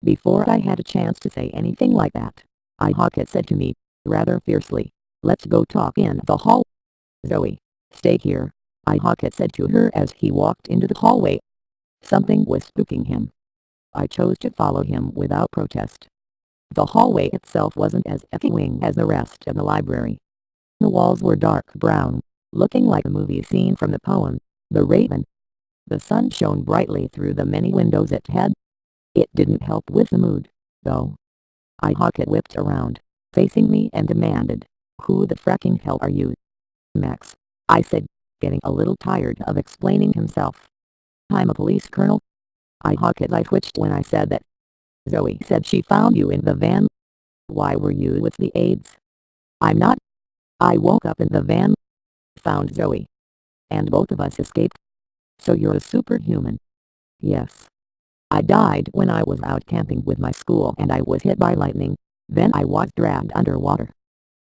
Before I had a chance to say anything like that, Ihaka said to me, rather fiercely, "Let's go talk in the hall." "Zoe, stay here," Ihaka said to her as he walked into the hallway. Something was spooking him. I chose to follow him without protest. The hallway itself wasn't as echoing as the rest of the library. The walls were dark brown, looking like a movie scene from the poem, The Raven. The sun shone brightly through the many windows it had. It didn't help with the mood, though. Ihaka whipped around, facing me and demanded, "Who the fracking hell are you?" "Max," I said, getting a little tired of explaining himself. "I'm a police colonel." Ihaka's eye twitched when I said that. "Zoe said she found you in the van. Why were you with the aides?" "I'm not. I woke up in the van, found Zoe, and both of us escaped." "So you're a superhuman?" "Yes. I died when I was out camping with my school and I was hit by lightning, then I was dragged underwater.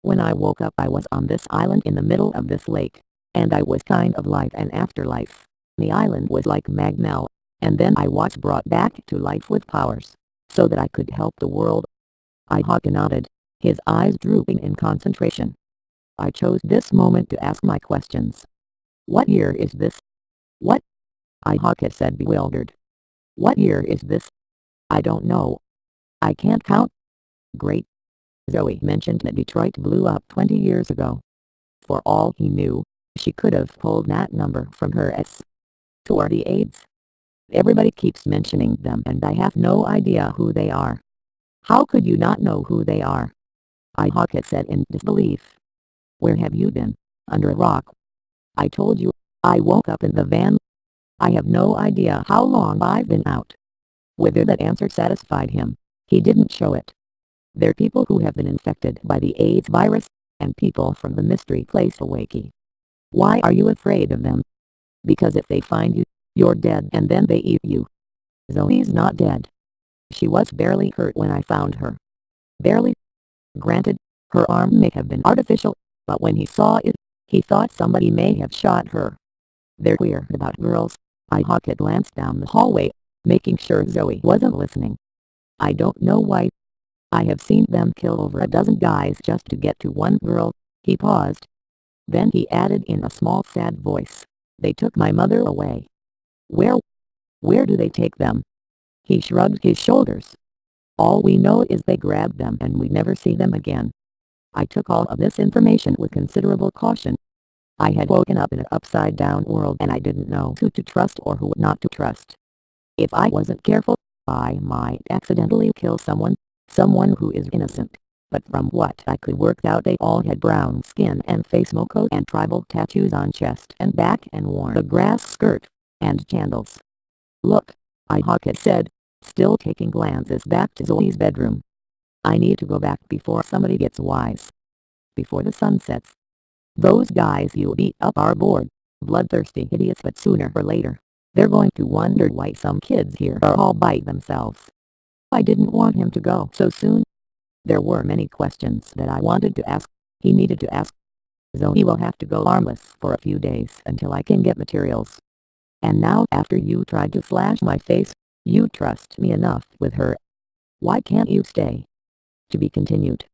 When I woke up I was on this island in the middle of this lake, and I was kind of life and afterlife. The island was like Magnell, and then I was brought back to life with powers, so that I could help the world." Ihaka nodded, his eyes drooping in concentration. I chose this moment to ask my questions. "What year is this?" "What?" Ihaka said, bewildered. "What year is this?" "I don't know. I can't count." "Great." Zoe mentioned that Detroit blew up 20 years ago. For all he knew, she could have pulled that number from her ex. "So are the aides. Everybody keeps mentioning them and I have no idea who they are." "How could you not know who they are?" Ihaka said in disbelief. "Where have you been? Under a rock?" "I told you, I woke up in the van. I have no idea how long I've been out." Whether that answer satisfied him, he didn't show it. "They're people who have been infected by the AIDS virus, and people from the mystery place Hawaii." "Why are you afraid of them?" "Because if they find you, you're dead and then they eat you." "Zoe's not dead. She was barely hurt when I found her." "Barely?" "Granted, her arm may have been artificial, but when he saw it, he thought somebody may have shot her." "They're weird about girls." Ihaka glanced down the hallway, making sure Zoe wasn't listening. "I don't know why. I have seen them kill over a dozen guys just to get to one girl." He paused. Then he added in a small sad voice, "They took my mother away." "Where? Where do they take them?" He shrugged his shoulders. "All we know is they grabbed them and we never see them again." I took all of this information with considerable caution. I had woken up in an upside-down world and I didn't know who to trust or who not to trust. If I wasn't careful, I might accidentally kill someone who is innocent. But from what I could work out, they all had brown skin and face moko and tribal tattoos on chest and back and wore a grass skirt and sandals. "Look," Ihaka said, still taking glances back to Zoe's bedroom. "I need to go back before somebody gets wise. Before the sun sets. Those guys you beat up are bored, bloodthirsty idiots, but sooner or later, they're going to wonder why some kids here are all by themselves." I didn't want him to go so soon. There were many questions that I wanted to ask. He needed to ask. "Zoe will have to go armless for a few days until I can get materials. And now after you tried to slash my face, you trust me enough with her. Why can't you stay?" To be continued.